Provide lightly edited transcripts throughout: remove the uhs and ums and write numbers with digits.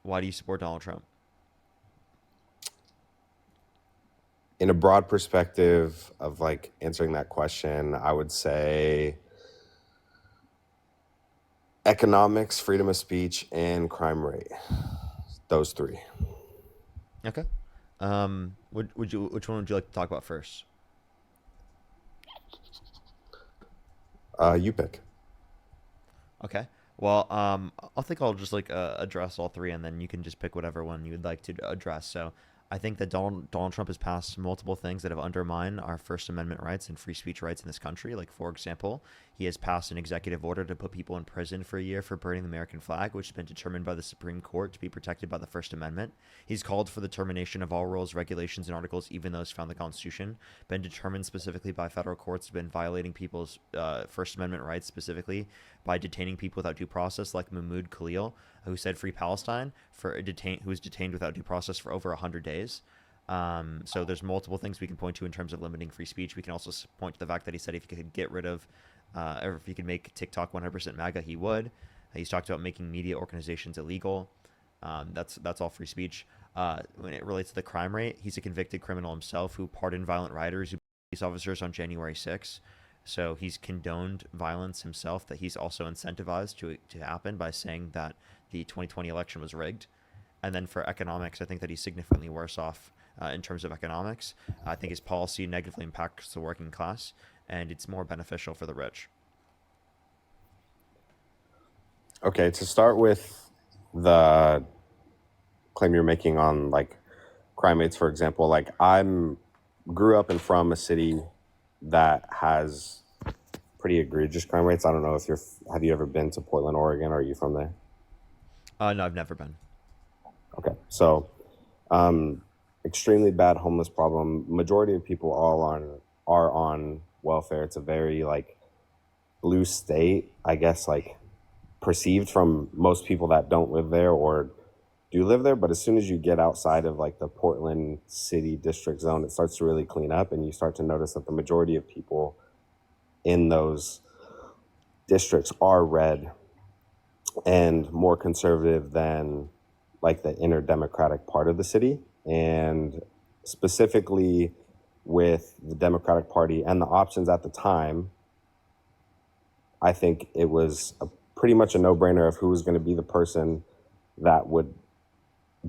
Why do you support Donald Trump? In a broad perspective of like answering that question, I would say economics, freedom of speech, and crime rate. Those three. Okay. Would you which one would you like to talk about first? You pick. Okay. Well, I think I'll just like address all three, and then you can just pick whatever one you would like to address. So, I think that Donald Trump has passed multiple things that have undermined our First Amendment rights and free speech rights in this country. Like, for example, he has passed an executive order to put people in prison for a year for burning the American flag, which has been determined by the Supreme Court to be protected by the First Amendment. He's called for the termination of all rules, regulations, and articles, even those found in the Constitution, been determined specifically by federal courts to have been violating people's First Amendment rights, specifically by detaining people without due process, like Mahmoud Khalil, who said "Free Palestine" who was detained without due process for over 100 days. So there's multiple things we can point to in terms of limiting free speech. We can also point to the fact that he said if he could get rid of, or if he could make TikTok 100% MAGA, he would. He's talked about making media organizations illegal. That's all free speech. When it relates to the crime rate, he's a convicted criminal himself who pardoned violent rioters who police officers on January 6th. So he's condoned violence himself that he's also incentivized to happen by saying that the 2020 election was rigged. And then for economics, I think that he's significantly worse off in terms of economics. I think his policy negatively impacts the working class, and it's more beneficial for the rich. Okay, to start with the claim you're making on like crime rates, for example, like I'm grew up and from a city that has pretty egregious crime rates. I don't know if you're have you ever been to Portland, Oregon? Or are you from there? No, I've never been. Okay, so um, extremely bad homeless problem. Majority of people all on are on welfare. It's a very like blue state, I guess, like perceived from most people that don't live there or do live there. But as soon as you get outside of like the Portland city district zone, it starts to really clean up, and you start to notice that the majority of people in those districts are red and more conservative than like the inner democratic part of the city. And specifically with the Democratic Party and the options at the time, I think it was pretty much a no brainer of who was going to be the person that would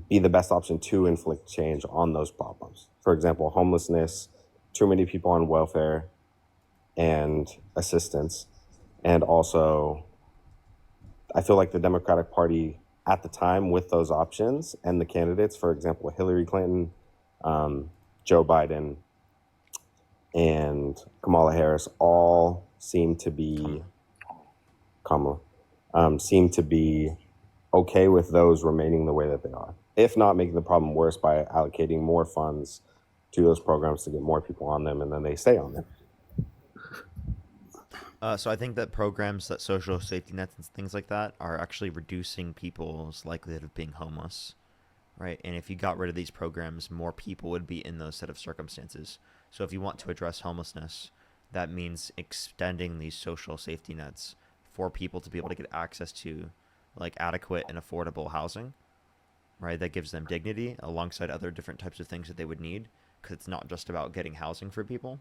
be the best option to inflict change on those problems. For example, homelessness, too many people on welfare and assistance. And also, I feel like the Democratic Party at the time with those options and the candidates, for example, Hillary Clinton, Joe Biden, and Kamala Harris, all seem to be Kamala. Kamala, seem to be okay with those remaining the way that they are, if not making the problem worse by allocating more funds to those programs to get more people on them, and then they stay on them. So I think that programs that social safety nets and things like that are actually reducing people's likelihood of being homeless, right? And if you got rid of these programs, more people would be in those set of circumstances. So if you want to address homelessness, that means extending these social safety nets for people to be able to get access to like adequate and affordable housing, right? That gives them dignity alongside other different types of things that they would need, because it's not just about getting housing for people.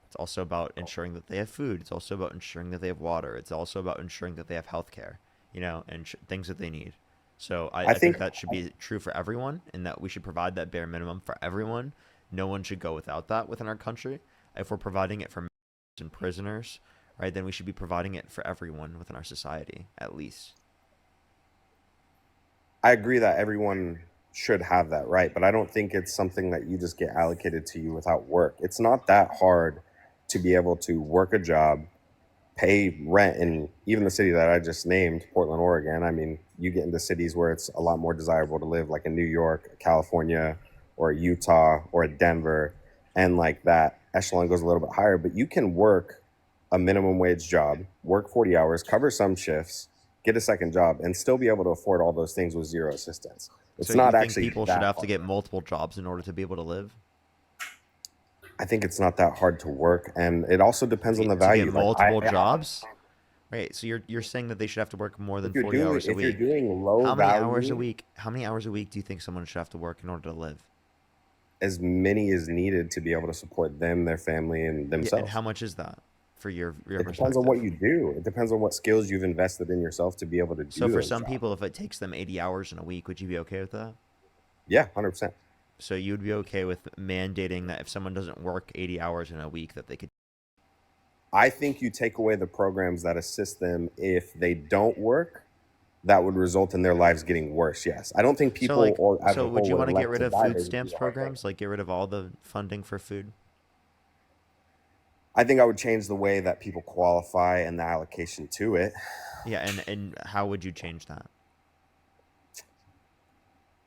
It's also about ensuring that they have food. It's also about ensuring that they have water. It's also about ensuring that they have health care, and things that they need. So I I think think that should be true for everyone, and that we should provide that bare minimum for everyone. No one should go without that within our country. If we're providing it for and prisoners, right, then we should be providing it for everyone within our society, at least. I agree that everyone should have that right, but I don't think it's something that you just get allocated to you without work. It's not that hard to be able to work a job, pay rent in even the city that I just named, Portland, Oregon. I mean, you get into cities where it's a lot more desirable to live, like in New York, California, or Utah, or Denver, and like that echelon goes a little bit higher. But you can work a minimum wage job, work 40 hours, cover some shifts, get a second job, and still be able to afford all those things with zero assistance. So It's you not think actually people should that have to hard. get multiple jobs in order to be able to live? I think it's not that hard to work, and it also depends on the To get value. Like multiple jobs? Right. So you're saying that they should have to work more than If you're 40 doing hours a if you're week. doing low How many hours a value, week? How many hours a week do you think someone should have to work in order to live? as many as needed to be able to support them, their family, and Yeah, and how themselves. much is that for your It depends on perspective? what you do. It depends on what skills you've invested in yourself to be able to So do for those some jobs. people, if it takes them 80 hours in a week, would you be okay with that? Yeah, 100%. So you would be okay with mandating that if someone doesn't work 80 hours in a week, that they could. I think you take away the programs that assist them if they don't work, that would result in their lives getting worse. Yes. I don't think So people like, or as a so would whole you would want to get elect rid to of die, food they would do stamps the hard thing. programs? Like get rid of all the funding for food? I think I would change the way that people qualify and the allocation to it. Yeah, and how would you change that?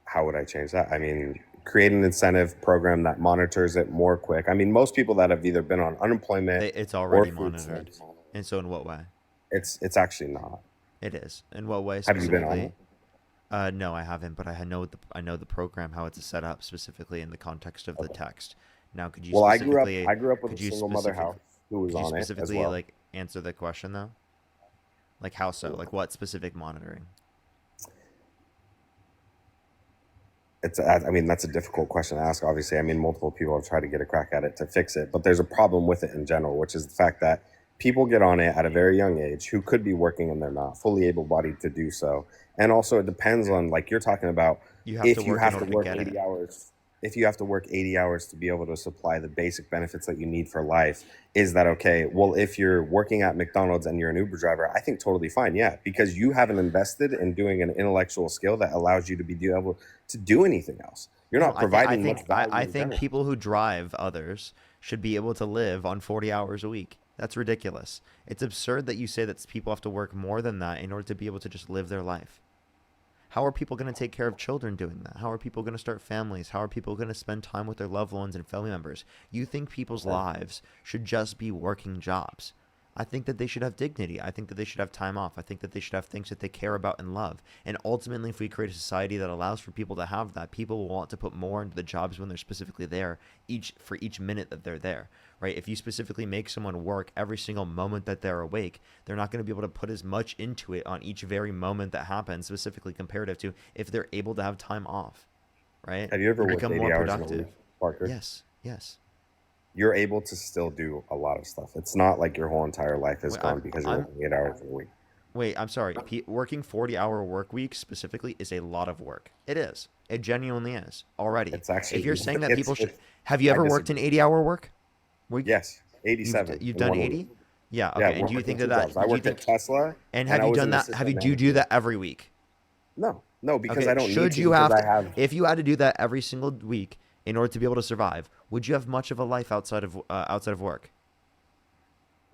How would I change that? I mean, create an incentive program that monitors it more quick. I mean, most people that have either been on unemployment It's or already food monitored. stamps, And so in what way? it's actually not. It is. In what way Have you been on it? specifically? No, I haven't, but I know the program how it's set up specifically in the context of the Okay. text. Now, Well, I grew up with a could you single mother specific house who was could you on it as specifically well. like answer the question though? Like how so? Like what specific monitoring? I mean, that's a difficult question to ask. Obviously, I mean, multiple people have tried to get a crack at it to fix it, but there's a problem with it in general, which is the fact that people get on it at a very young age who could be working and they're not fully able-bodied to do so. And also, it depends on, like you're talking about, You have to if you work in have to order to work get it. 80 hours, if you have to work 80 hours to be able to supply the basic benefits that you need for life, is that okay? Well, if you're working at McDonald's and you're an Uber driver, I think totally fine. Yeah, because you haven't invested in doing an intellectual skill that allows you to be able to do anything else. You're No, not providing much value I in think general. people who drive others should be able to live on 40 hours a week. That's ridiculous. It's absurd that you say that people have to work more than that in order to be able to just live their life. How are people going to take care of children doing that? How are people going to start families? How are people going to spend time with their loved ones and family members? You think people's Okay. lives should just be working jobs. I think that they should have dignity. I think that they should have time off. I think that they should have things that they care about and love. And ultimately, if we create a society that allows for people to have that, people will want to put more into the jobs when they're specifically there, each for each minute that they're there, right? If you specifically make someone work every single moment that they're awake, they're not going to be able to put as much into it on each very moment that happens, specifically comparative to if they're able to have time off, right? Have you They ever worked become 80 more hours in a productive. week, Parker? Yes, yes. You're able to still do a lot of stuff. It's not like your whole entire life is Wait, gone because you're I'm working 8 hours in a week. Wait, I'm sorry. Working 40-hour work weeks specifically is a lot of work. It is. It genuinely is already. It's If actually, you're saying that people should, it's, have you I ever worked an disagree. 80-hour work week? Yes, 87 You've in done one week. 80? Yeah, Yeah, okay. I And do you worked in think two jobs. I do you worked at think Tesla and and have I you was done an that assistant do you do manager. that every week? No, because I Okay, don't need should to you because have I to have, if you had to do that every single week in order to be able to survive, would you have much of a life outside of work?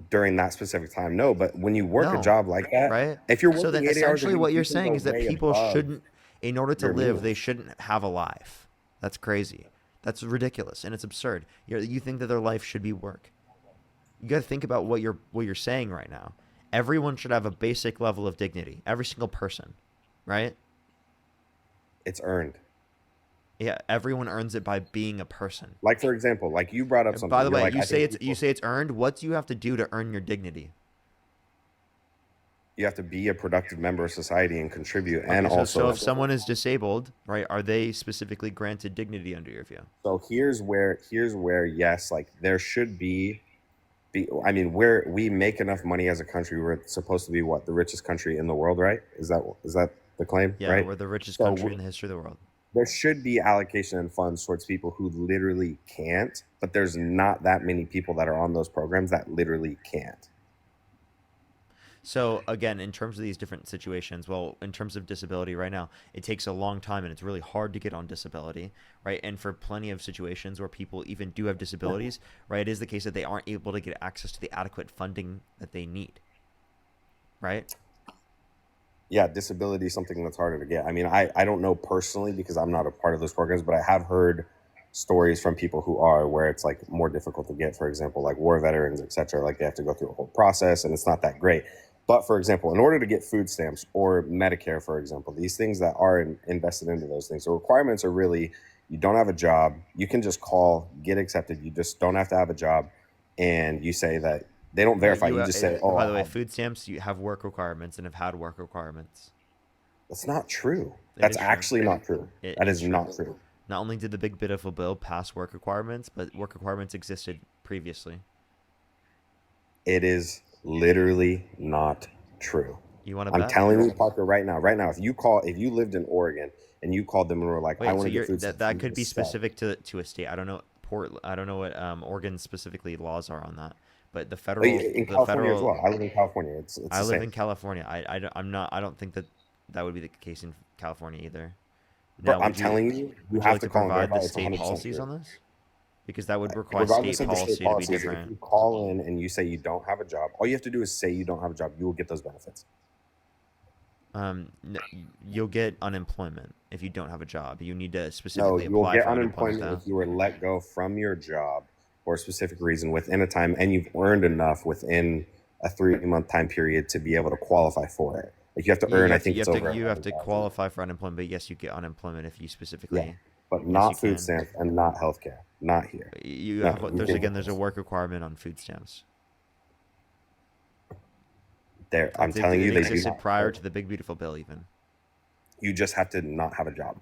during that specific time. No, but when you work a No, job like that, right? if you're So then working 80 hours a essentially week, what you you're can go saying is that way people above shouldn't, in order to your live, they means. shouldn't have a life. That's crazy. That's ridiculous and it's absurd. You think that their life should be work. You got to think about what you're saying right now. Everyone should have a basic level of dignity. Every single person, right? It's earned. Yeah, everyone earns it by being a person. Like, for example, like you brought up And by something. the You're way, like, I think you people, say it's earned. What do you have to do to earn your dignity? you have to be a productive member of society and contribute. And Okay, so also, if someone is disabled, right, are they specifically granted dignity under your view? so here's where, yes, like there should be, I mean, we make enough money as a country. We're supposed to be what, the richest country in the world, right? Is that the claim, Yeah, right? we're the richest So country in the history of the world. there should be allocation and funds towards people who literally can't, but there's not that many people that are on those programs that literally can't. So again, in terms of these different situations, well, in terms of disability right now, it takes a long time and it's really hard to get on disability, right? And for plenty of situations where people even do have disabilities, right, it is the case that they aren't able to get access to the adequate funding that they need, right? Yeah, disability is something that's harder to get. I mean, I don't know personally because I'm not a part of those programs, but I have heard stories from people who are where it's like more difficult to get, for example, like war veterans, etc. Like they have to go through a whole process and it's not that great. But for example, in order to get food stamps or Medicare, for example, these things that are invested into those things, the requirements are really you don't have a job, you can just call, get accepted, you just don't have to have a job, and you say that They don't verify. You You just say, "Oh, by the I way, have." food stamps you have work requirements and have had work requirements. That's not true. It That's is true. actually not true. It That is is true. not true. Not only did the Big Beautiful Bill pass work requirements, but work requirements existed previously. It is literally not true. You want to I'm bet? telling you, Parker, right now, if you lived in Oregon and you called them and were like, "I Wait, want so to get you're food stamps," that you could would be suck. specific to a state. I don't know I don't know what Oregon specifically laws are on that, but In the California as federal. well. I live in California. It's I the live same. in California. I'm not. I don't think that that would be the case in California either. Bro, Now, I'm telling you, you would you have like to to call and provide verify. the It's state 100% policies true. on this? Because that would require Regardless state of the state policy to be policies, if different. you call in and you say you don't have a job, all you have to do is say you don't have a job. You will get those benefits. You'll get unemployment if you don't have a job. You need to No, specifically you will apply get for unemployment unemployment though. if you were let go from your job for a specific reason within a time and you've earned enough within a 3 month time period to be able to qualify for it. Like you have to Yeah, earn, I think it's over you have to 11,000. qualify for unemployment, but yes, you get unemployment if you Yeah, specifically. but Yes, you not food can. stamps and not healthcare. Not here. You No, have you can't get there's a those. work requirement on food stamps. There, I'm telling It you, they do existed not. prior to the Big Beautiful Bill even. You just have to not have a job.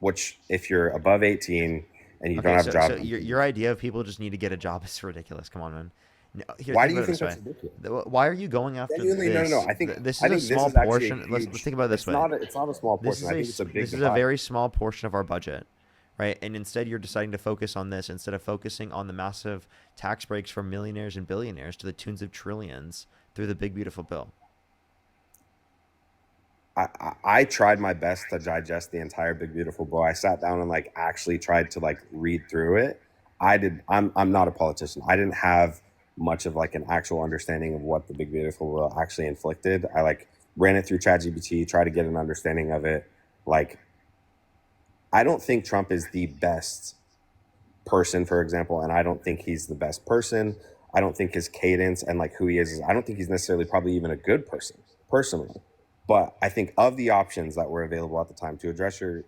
Which, if you're above 18 and you don't Okay, have a so job, you can. your idea of people just need to get a job is ridiculous. Come on, man. No, here, Why think do you about it think this that's way. ridiculous? Why are you going after Genuinely, no, no, no. this? This is I a think this small is actually a portion. Let's huge. think about it this way. It's not a small portion. I think it's a big This is a divide. very small portion of our budget, right? And instead, you're deciding to focus on this instead of focusing on the massive tax breaks for millionaires and billionaires to the tunes of trillions through the Big Beautiful Bill. I tried my best to digest the entire Big Beautiful Bill. I sat down and like actually tried to like read through it. I'm not a politician. I didn't have much of like an actual understanding of what the Big Beautiful Bill actually inflicted. I like ran it through ChatGPT, tried to get an understanding of it. Like I don't think Trump is the best person, for example, and I don't think he's the best person. I don't think his cadence and like who he is, I don't think he's necessarily probably even a good person personally. But I think of the options that were available at the time to address your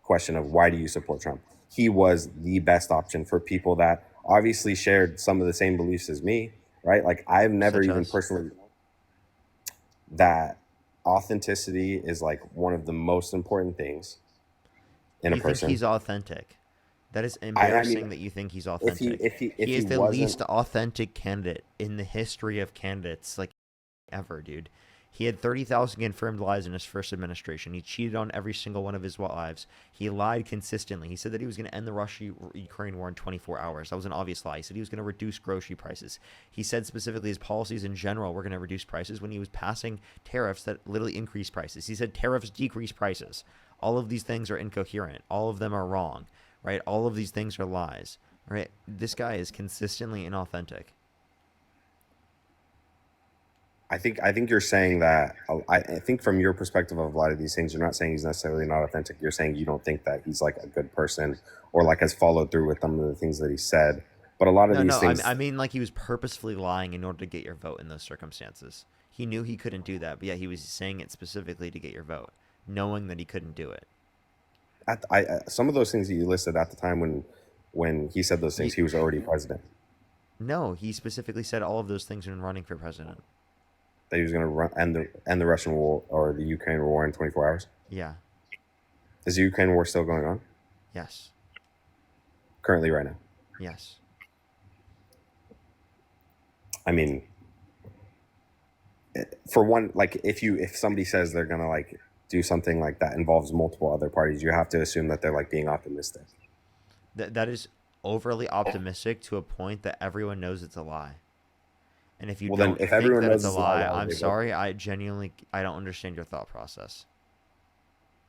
question of why do you support Trump, he was the best option for people that obviously shared some of the same beliefs as me, right? Like I've never Such even as, personally that authenticity is like one of the most important things in a you think person. he's authentic. That is I mean, embarrassing that you think he's authentic. if He he is the wasn't. least authentic candidate in the history of candidates, like ever, dude. He had 30,000 confirmed lies in his first administration. He cheated on every single one of his wives. He lied consistently. He said that he was going to end the Russia-Ukraine war in 24 hours. That was an obvious lie. He said he was going to reduce grocery prices. He said specifically his policies in general were going to reduce prices when he was passing tariffs that literally increased prices. He said tariffs decrease prices. All of these things are incoherent. All of them are wrong, right? All of these things are lies, right? This guy is consistently inauthentic. I think you're saying that. I think from your perspective of a lot of these things, you're not saying he's necessarily not authentic. You're saying you don't think that he's like a good person or like has followed through with some of the things that he said. But a lot of No, these no, things, I mean like he was purposefully lying in order to get your vote in those circumstances. He knew he couldn't do that, but yeah, he was saying it specifically to get your vote, knowing that he couldn't do it. some of those things that you listed at the time when he said those things, He he was already president. no, he specifically said all of those things when running for president. That he was going to end the Russian war or the Ukraine war in 24 hours. Yeah. Is the Ukraine war still going on Yes. currently right now? Yes. I mean, for one, like if somebody says they're gonna like do something like that involves multiple other parties, you have to assume that they're like being optimistic. That is overly optimistic to a point that everyone knows it's a lie. And if you Well, then don't if think everyone that it's knows a it's a lie, lie, why would I'm they vote for sorry. I don't understand your thought process.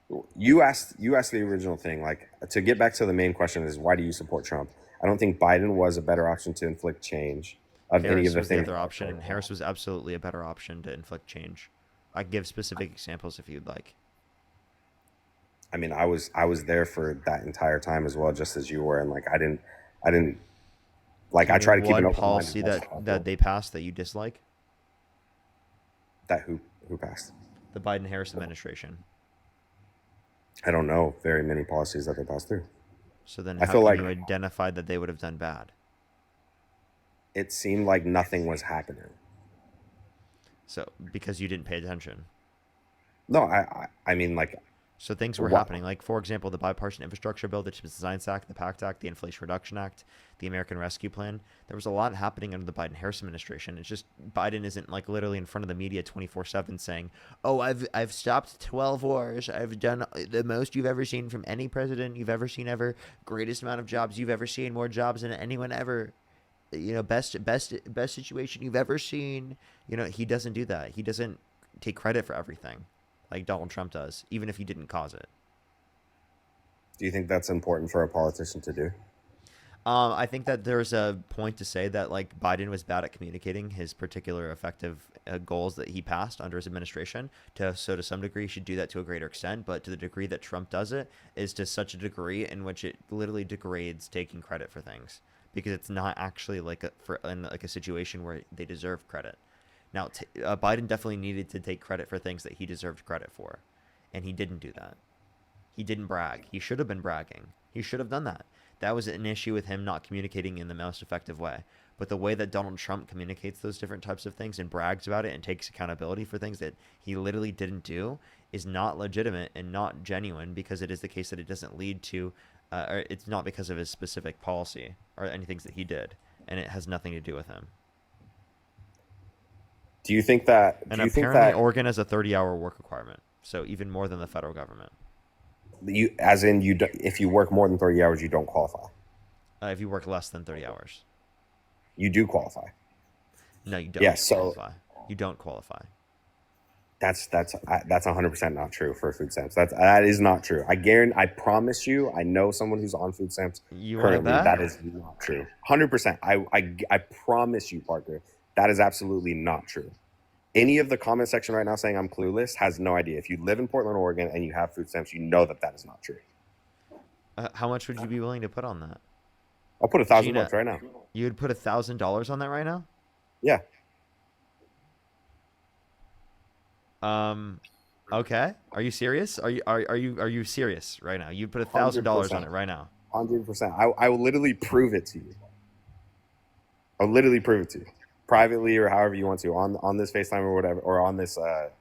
it? You asked the original thing. Like to get back to the main question is why do you support Trump? I don't think Biden was a better option to inflict change of any of Harris the was the things other that are option, going and on. Harris was absolutely a better option to inflict change. I can give specific examples if you'd like. I mean, I was there for that entire time as well, just as you were, and like I didn't like Give I me try to keep an one open mind as policy much as that possible. they passed that you dislike. That who passed? The Biden Harris administration. I don't know very many policies that they passed through. So then, I how feel can like you identify that they would have done bad? it seemed like nothing was happening. So because you didn't pay attention. No, I mean, like, So things were what? happening, like for example, the Bipartisan Infrastructure Bill, the Chips and Science Act, the PACT Act, the Inflation Reduction Act, the American Rescue Plan. There was a lot happening under the Biden-Harris administration. It's just Biden isn't like literally in front of the media 24/7 saying, "Oh, I've stopped 12 wars. I've done the most you've ever seen from any president you've ever seen ever. Greatest amount of jobs you've ever seen. More jobs than anyone ever. Best situation you've ever seen." He doesn't do that. He doesn't take credit for everything like Donald Trump does, even if he didn't cause it. Do you think that's important for a politician to do? I think that there's a point to say that like Biden was bad at communicating his particular effective goals that he passed under his administration. To some degree, he should do that to a greater extent. But to the degree that Trump does it, is to such a degree in which it literally degrades taking credit for things because it's not actually like in like a situation where they deserve credit. Now, Biden definitely needed to take credit for things that he deserved credit for, and he didn't do that. He didn't brag. He should have been bragging. He should have done that. That was an issue with him not communicating in the most effective way. But the way that Donald Trump communicates those different types of things and brags about it and takes accountability for things that he literally didn't do is not legitimate and not genuine because it is the case that it doesn't lead to, or it's not because of his specific policy or any things that he did. And it has nothing to do with him. Do you think that? And Do you think apparently, that Oregon has a 30-hour work requirement. So even more than the federal government. you, as in you, if you work more than 30 hours, you don't qualify? If you work less than 30 hours. You do qualify. No, you don't Yeah. So qualify. You don't qualify. that's 100% not true for food stamps. That is not true. I guarantee. I promise you. I know someone who's on food stamps You want to currently. bet? That is not true. 100%. I promise you, Parker. That is absolutely not true. Any of the comment section right now saying I'm clueless has no idea. If you live in Portland, Oregon, and you have food stamps, you know that is not true. How much would you be willing to put on that? I'll put $1,000 Gina, right now. you would put $1,000 on that right now? Yeah, Um, okay. Are you serious? Are you serious right now? You'd put hundred $1,000 on percent, it right now. 100%. I will literally prove it to you. I'll literally prove it to you, privately or however you want to, on this FaceTime or whatever, or on this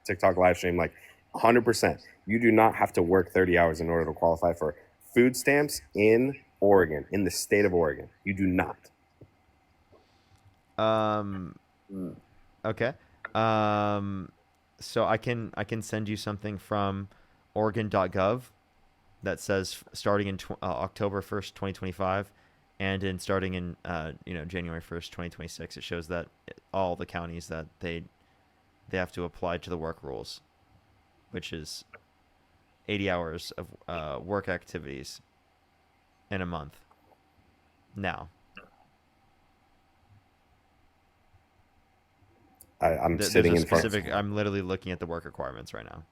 TikTok live stream. Like 100%, you do not have to work 30 hours in order to qualify for food stamps in Oregon, in the state of Oregon. You do not. Um, okay. Um, so I can send you something from Oregon.gov that says starting in October 1st, 2025, and in starting in January 1st, 2026, it shows that all the counties that they have to apply to the work rules, which is 80 hours of work activities in a month. Now, I'm there's sitting a in front of specific. someone, I'm literally looking at the work requirements right now.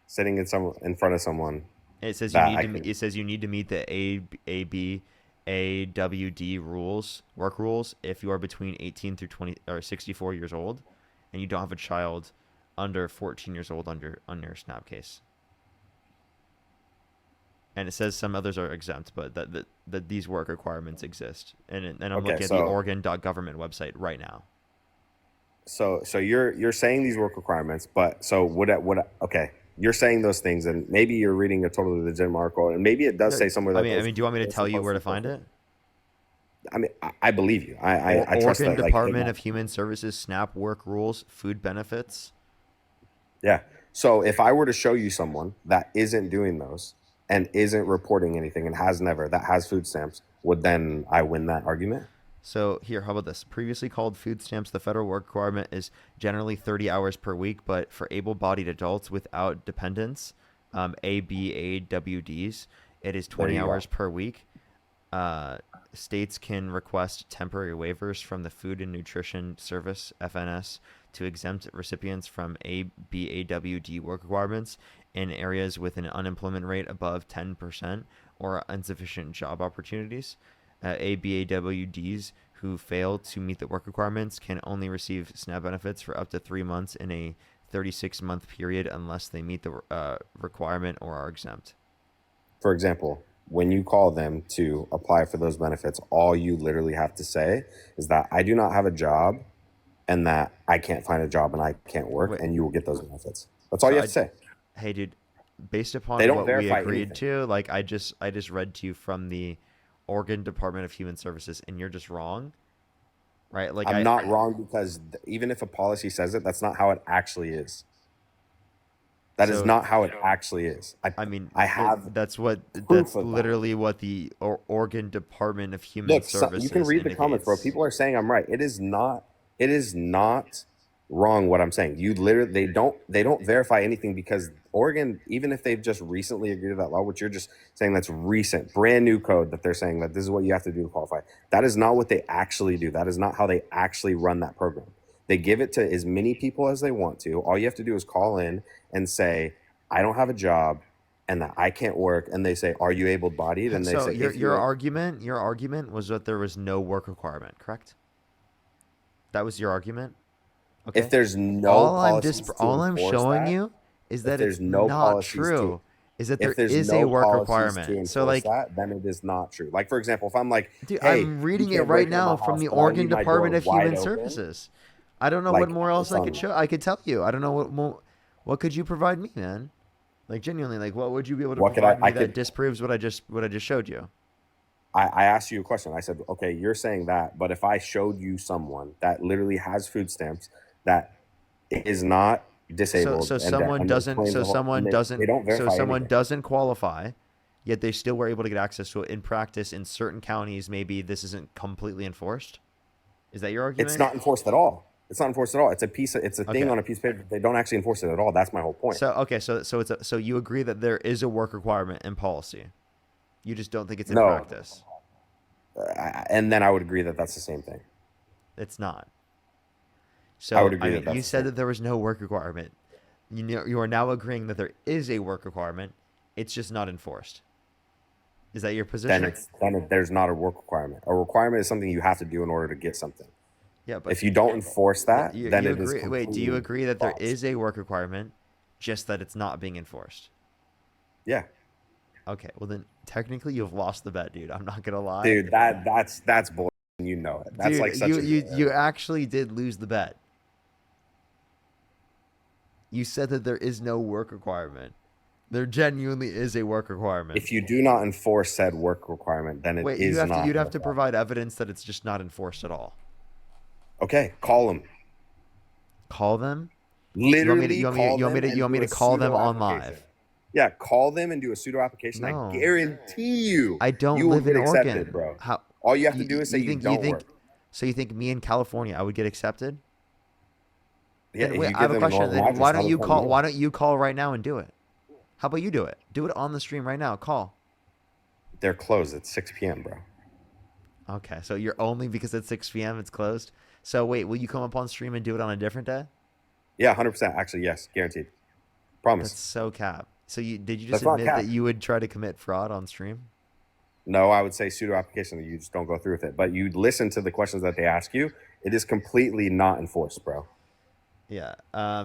sitting in front of someone It says you that need I to. can. It says you need to meet the AWD rules, work rules, if you are between 18 through 20 or 64 years old, and you don't have a child under 14 years old on your snap case. And it says some others are exempt, but that these work requirements exist. And I'm Okay, looking at the Oregon.government website right now. so you're saying these work requirements, but so what? Okay, you're saying those things, and maybe you're reading a totally legitimate article, and maybe it does No, say somewhere I that mean, I those mean, do you want me to they're tell you supposed where to to find fulfill. it? I mean, I believe you. I trust Oregon that. Like, Department of Human Services SNAP work rules, food benefits. yeah. So if I were to show you someone that isn't doing those and isn't reporting anything and has never that has food stamps, would then I win that argument? So here, how about this? Previously called food stamps, the federal work requirement is generally 30 hours per week, but for able-bodied adults without dependents, ABAWDs, it is There 20 you go. hours per week. Uh, States can request temporary waivers from the Food and Nutrition Service (FNS) to exempt recipients from ABAWD work requirements in areas with an unemployment rate above 10% or insufficient job opportunities. ABAWDs who fail to meet the work requirements can only receive SNAP benefits for up to 3 months in a 36-month period unless they meet the requirement or are exempt. For example, when you call them to apply for those benefits, all you literally have to say is that I do not have a job and that I can't find a job and I can't work, Wait, and you will get those benefits. That's all so you have to say. hey, dude, based They upon don't what we verify agreed anything. to, like I just read to you from the Oregon Department of Human Services, and you're just wrong, right? Like I'm not wrong because even if a policy says it, that's not how it actually is. That is so not how it actually is. I mean, I have proof that's of that. literally what the Oregon Department of Human Look, so you can Services read the comments, bro. indicates. People are saying I'm right. It is not. It is not wrong what I'm saying. You literally they don't verify anything because Oregon, even if they've just recently agreed to that law, which you're just saying that's recent, brand new code that they're saying that this is what you have to do to qualify. That is not what they actually do. That is not how they actually run that program. They give it to as many people as they want to. All you have to do is call in and say, I don't have a job and that I can't work. And they say, are you able bodied? And they So say, if your you're argument was that there was no work requirement, correct? That was your argument. if Okay. there's no policies to All I'm enforce showing that, you is if that there's it's no not policies to true. Is that if there there's is a no work policies to requirement. So enforce like, that, then it is not true. Like for example, if I'm like, dude, hey, I'm you reading it can't right break into now my from house, the but I Oregon leave my door Department of wide Human open, Services. I don't know what like more else it's I could on. show. I could tell you. I don't know what could you provide me, man? Like genuinely, like what would you be able to What could I? provide I me that could. disproves what I just showed you? I asked you a question. I said, okay, you're saying that, but if I showed you someone that literally has food stamps that is not disabled and that and they claim the whole and they don't So verify someone anything. doesn't qualify, yet they still were able to get access to it. In practice, in certain counties, maybe this isn't completely enforced. Is that your It's argument? not enforced at all. It's not enforced at all. It's a thing Okay. on a piece of paper. They don't actually enforce it at all. That's my whole point. So you agree that there is a work requirement in policy. You just don't think it's in No, practice. and then I would agree that that's the same thing. It's not. I would So I agree that mean, you that's the said same. that there was no work requirement. You are now agreeing that there is a work requirement. It's just not enforced. Is that your position? There's not a work requirement. A requirement is something you have to do in order to get something. Yeah, but If you don't enforce that, then you it is agree. Wait, do you completely agree that there false. is a work requirement, just that it's not being enforced? Yeah, Okay, well then technically you've lost the bet, dude. I'm not gonna lie, dude, that's bull. You know it. That's like dude. such a You actually did lose the bet. You said that there is no work requirement. There genuinely is a work requirement. if you do not enforce said work requirement, then it Wait, is you'd not have work to requirement. provide evidence that it's just not enforced at all. Okay, call them. Call them. Literally call them You and want me do to a call them pseudo on application. live? Yeah, call them and do a pseudo application. I No, guarantee you, I don't you will live get in accepted, Oregon. bro. How All you have to do is say you you don't think work. so? You think me in California I would get accepted? Yeah, Then if wait, you I have give a them a question. normal Then address, 100% why yes. don't you call right now and do it? How about you do it? Do it on the stream right now. Call. They're closed at 6 p.m., bro. Okay, so you're only because it's 6 p.m. It's closed. So wait, will you come up on stream and do it on a different day? Yeah, 100%. Actually, yes, guaranteed. That's Promise. so cap. So did you just That's not admit that cap. you would try to commit fraud on stream? No, I would say pseudo application. You just don't go through with it. But you listen to the questions that they ask you. It is completely not enforced, bro. Yeah.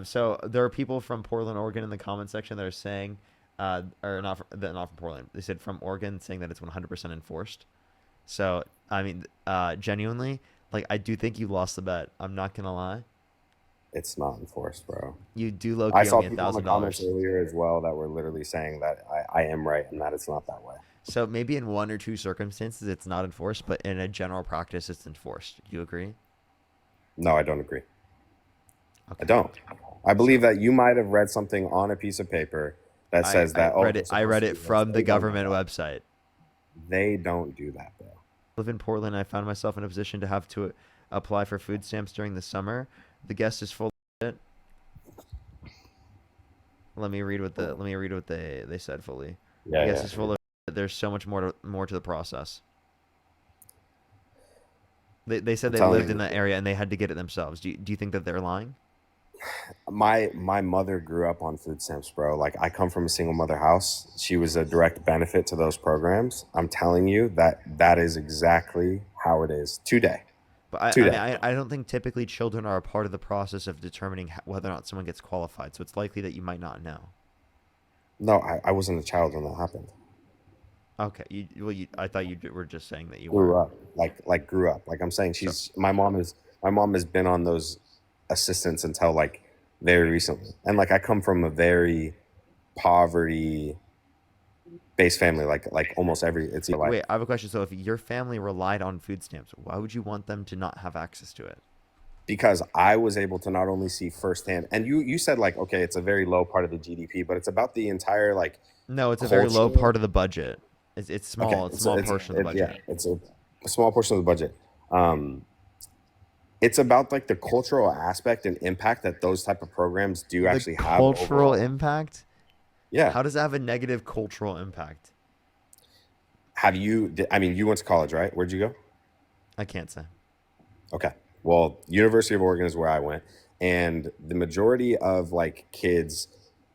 So there are people from Portland, Oregon, in the comment section that are saying, or not from Portland. They said from Oregon, saying that it's 100% enforced. So I mean, genuinely, like I do think you lost the bet. I'm not gonna lie. It's not enforced, bro. You do low I key owe saw me a people in the thousand comments dollars. earlier as well that were literally saying that I am right and that it's not that way. So maybe in one or two circumstances it's not enforced, but in a general practice it's enforced. Do you agree? No, I don't agree. I Okay. don't. I believe So that you might have read something on a piece of paper that says that, oh, they're I supposed read to it do this. from the They don't do government that. website. They don't do that, bro. I live in Portland. I found myself in a position to have to apply for food stamps during the summer. The guest is full of shit. Let me read what they said fully. The Yeah, guest yeah. is full of shit. There's so much more to the process. They said I'm they telling lived in you, that area and they had to get it themselves. Do you think that they're lying? my mother grew up on food stamps, bro. Like I come from a single mother house. She was a direct benefit to those programs. I'm telling you that that is exactly how it is today. But Today. I don't think typically children are a part of the process of determining whether or not someone gets qualified. So it's likely that you might not know. No, I wasn't a child when that happened. Okay. I thought were just saying that you Grew weren't. up, like grew up. Like I'm saying, So my mom has been on those assistants until like very recently, and like I come from a very poverty based family. Like almost every it's either wait, like I have a question. So if your family relied on food stamps, why would you want them to not have access to it? because I was able to not only see firsthand, and you said like okay, it's a very low part of the GDP, but it's about the entire like No, it's a very low culture. part of the budget. It's Okay, small. It's a small portion of the yeah, budget. it's a small portion of the budget. Um, it's about like the cultural aspect and impact that those type of programs do The actually have cultural overall. impact? Yeah. How does that have a negative cultural impact? Have you? I mean, you went to college, right? Where'd you go? I can't say. Okay. Well, University of Oregon is where I went, and the majority of like kids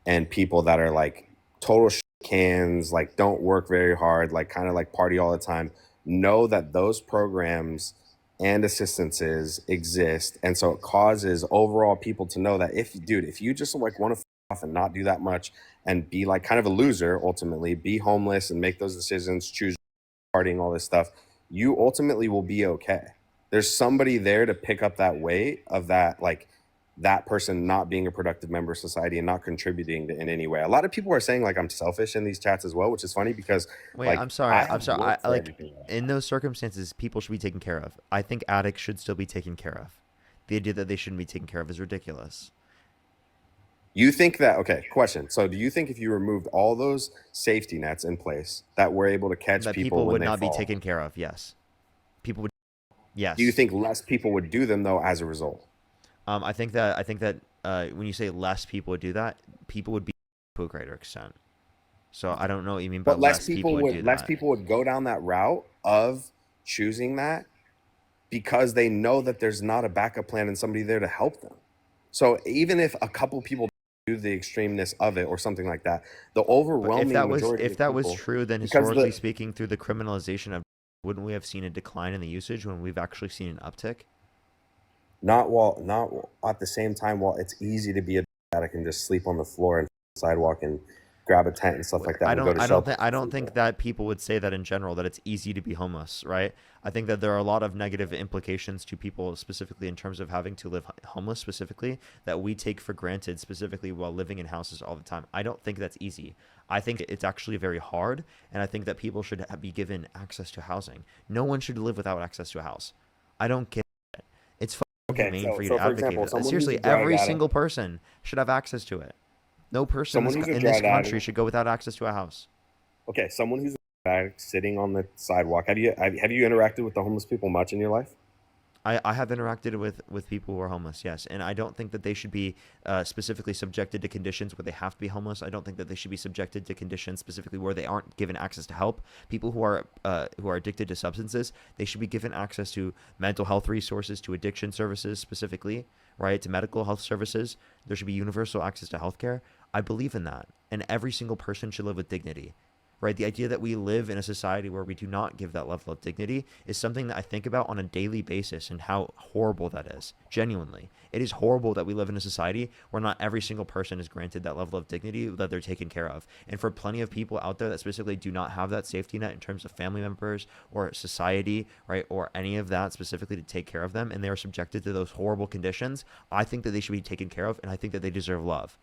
and people that are like total cans, like don't work very hard, like kind of like party all the time, know that those programs and assistances exist, and so it causes overall people to know that if you just like want to off and not do that much and be like kind of a loser ultimately, be homeless and make those decisions, choose partying, all this stuff, you ultimately will be okay. There's somebody there to pick up that weight of that, like that person not being a productive member of society and not contributing in any way. A lot of people are saying like I'm selfish in these chats as well, which is funny because Wait, like I'm sorry. I I'm have sorry. worked I for like everything that I in have. those circumstances, people should be taken care of. I think addicts should still be taken care of. The idea that they shouldn't be taken care of is ridiculous. You think that, okay, question. So do you think if you removed all those safety nets in place that we're able to catch That people people when would they not be fall, taken care of. Yes, people would. do you Yes. think less people would do them though as a result? I think that when you say less people would do that, people would be to a greater extent. So I don't know what you mean by But less people would do less that. people would go down that route of choosing that because they know that there's not a backup plan and somebody there to help them. So even if a couple people do the extremeness of it or something like that, the But overwhelming majority if of that was people, true, then because historically the speaking, through the criminalization of, wouldn't we have seen a decline in the usage when we've actually seen an uptick? not at the same time while it's easy to be a addict and just sleep on the floor and sidewalk and grab a tent and stuff like that and go to shelters I for don't free. think that people would say that in general, that it's easy to be homeless, right? I think that there are a lot of negative implications to people, specifically in terms of having to live homeless, specifically that we take for granted, specifically while living in houses all the time. I don't think that's easy. I think it's actually very hard, and I think that people should be given access to housing. No one should live without access to a house. I don't get it. It's fucking Okay, humane for you to so for advocate example, for that. someone who's a Seriously, drug every addict, single person should have access to it. No person someone who's a in this drug country addict, should go without access to a house. okay, someone who's a drug addict sitting on the sidewalk. Have you interacted with the homeless people much in your life? I have interacted with people who are homeless, yes, and I don't think that they should be specifically subjected to conditions where they have to be homeless. I don't think that they should be subjected to conditions specifically where they aren't given access to help. People who are addicted to substances, they should be given access to mental health resources, to addiction services specifically, right, to medical health services. There should be universal access to healthcare. I believe in that, and every single person should live with dignity, right? The idea that we live in a society where we do not give that level of dignity is something that I think about on a daily basis, and how horrible that is. Genuinely, it is horrible that we live in a society where not every single person is granted that level of dignity, that they're taken care of. And for plenty of people out there that specifically do not have that safety net in terms of family members or society, right, or any of that specifically to take care of them, and they are subjected to those horrible conditions, I think that they should be taken care of, and I think that they deserve love.